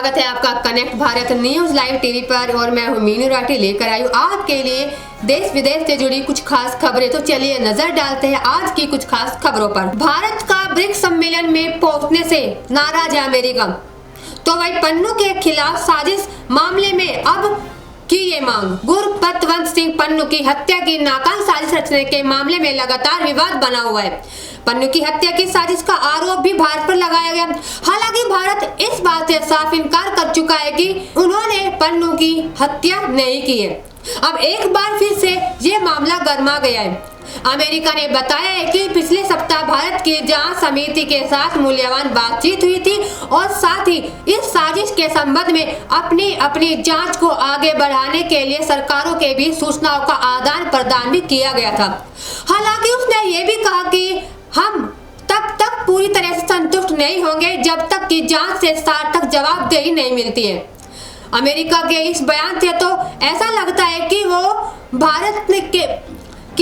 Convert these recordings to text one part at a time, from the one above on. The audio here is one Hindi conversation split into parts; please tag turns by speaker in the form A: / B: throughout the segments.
A: स्वागत है आपका connect Bharat news live TV पर और मैं हूं मीनू राठी लेकर आई हूं आपके लिए देश विदेश से जुड़ी कुछ खास खबरें। तो चलिए नजर डालते हैं आज की कुछ खास खबरों पर। भारत का ब्रिक्स सम्मेलन में पहुंचने से नाराज है अमेरिका, तो वही पन्नू के खिलाफ साजिश मामले में अब की ये मांग। गुरपतवंत सिंह पन्नू की हत्या की नाकाम साजिश रचने के मामले में लगातार विवाद बना हुआ है। पन्नू की हत्या की साजिश का आरोप भी भारत पर लगाया गया। हालांकि भारत इस बात से साफ इनकार कर चुका है कि उन्होंने पन्नू की हत्या नहीं की है। अब एक बार फिर से ये मामला गर्मा गया है। अमेरिका ने बताया है कि पिछले सप्ताह भारत की जांच समिति के साथ मूल्यवान बातचीत हुई थी और साथ ही इस साजिश के संबंध में अपनी जांच को आगे बढ़ाने के लिए सरकारों के बीच सूचनाओं का आदान प्रदान भी किया गया था। हालांकि उसने ये भी कहा कि हम तब तक पूरी तरह से संतुष्ट नहीं होंगे जब तक कि जांच से सार्थक जवाबदेही नहीं मिलती है। अमेरिका के इस बयान से तो ऐसा लगता है कि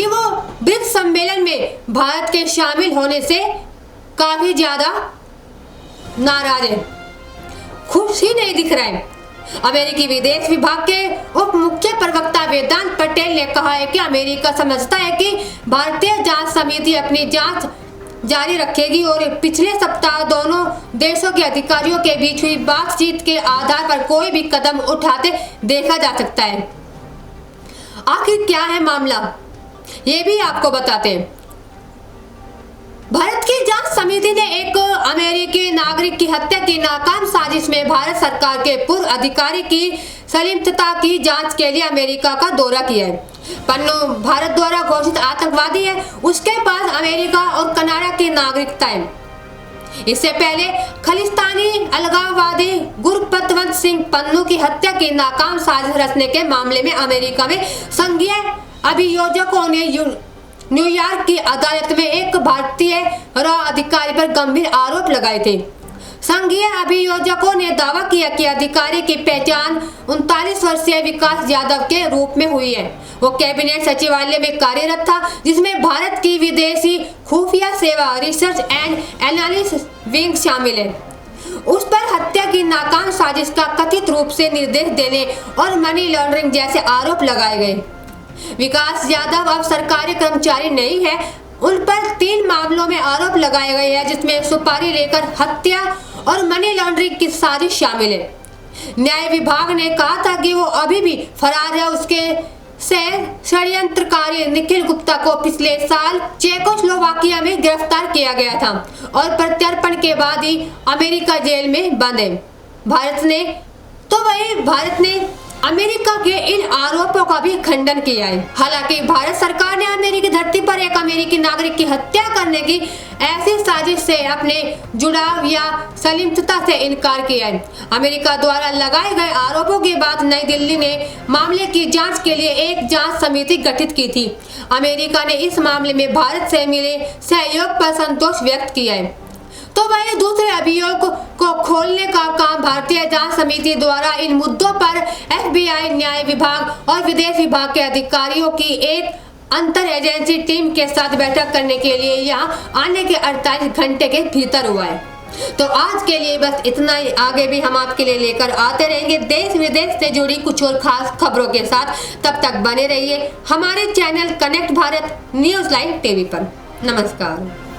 A: वो ब्रिक्स सम्मेलन में भारत के शामिल होने से काफी ज्यादा नाराज है, खुश ही नहीं दिख रहा है। अमेरिकी विदेश विभाग के उप मुख्य प्रवक्ता वेदांत पटेल ने कहा है कि अमेरिका समझता है कि भारतीय जांच समिति अपनी जांच जारी रखेगी और पिछले सप्ताह दोनों देशों के अधिकारियों के बीच हुई बातचीत के आधार पर कोई भी कदम उठाते देखा जा सकता है। आखिर क्या है मामला, ये भी आपको बताते हैं। भारत की जांच समिति ने एक अमेरिकी नागरिक की हत्या की नाकाम साजिश में भारत सरकार के पूर्व अधिकारी की संलिप्तता की जांच के लिए अमेरिका का दौरा किया है। पन्नू भारत द्वारा घोषित आतंकवादी है, उसके पास अमेरिका और कनाडा की नागरिकता है। इससे पहले खालिस्तानी अलगाववादी गुरपतवंत सिंह पन्नू की हत्या की नाकाम साजिश रचने के मामले में अमेरिका में संघीय अभियोजकों ने न्यूयॉर्क की अदालत में एक भारतीय रॉ अधिकारी पर गंभीर आरोप लगाए थे। संघीय अभियोजकों ने दावा किया कि अधिकारी की पहचान 39 वर्षीय विकास यादव के रूप में हुई है। वो कैबिनेट सचिवालय में कार्यरत था, जिसमें भारत की विदेशी खुफिया सेवा रिसर्च एंड एनालिसिस विंग शामिल है। उस पर हत्या की नाकाम साजिश का कथित रूप से निर्देश देने और मनी लॉन्ड्रिंग जैसे आरोप लगाए गए। विकास यादव अब सरकारी कर्मचारी नहीं है। उन पर 3 मामलों में आरोप लगाए गए हैं, जिसमें सुपारी लेकर हत्या और मनी लॉन्ड्रिंग की साजिश शामिल है। न्याय विभाग ने कहा था कि वो अभी भी फरार है। उसके षड्यंत्रकारी निखिल गुप्ता को पिछले साल चेकोस्लोवाकिया में गिरफ्तार किया गया था और प्रत्यर्पण के बाद ही अमेरिका जेल में बंद है। भारत ने अमेरिका के इन आरोपों का भी खंडन किया है। हालांकि भारत सरकार ने अमेरिकी धरती पर एक अमेरिकी नागरिक की हत्या करने की ऐसी साजिश से अपने जुड़ाव या संलिप्तता से इनकार किया है। अमेरिका द्वारा लगाए गए आरोपों के बाद नई दिल्ली ने मामले की जांच के लिए एक जांच समिति गठित की थी। अमेरिका ने इस मामले में भारत से मिले सहयोग पर संतोष व्यक्त किया है। तो वही दूसरे अभियोग को खोलने का काम भारतीय जांच समिति द्वारा इन मुद्दों पर FBI, न्याय विभाग और विदेश विभाग के अधिकारियों की एक अंतर एजेंसी टीम के साथ बैठक करने के लिए यहाँ आने के 48 घंटे के भीतर हुआ है। तो आज के लिए बस इतना ही। आगे भी हम आपके लिए लेकर आते रहेंगे देश विदेश से जुड़ी कुछ और खास खबरों के साथ। तब तक बने रहिए हमारे channel connect Bharat news live TV पर। नमस्कार।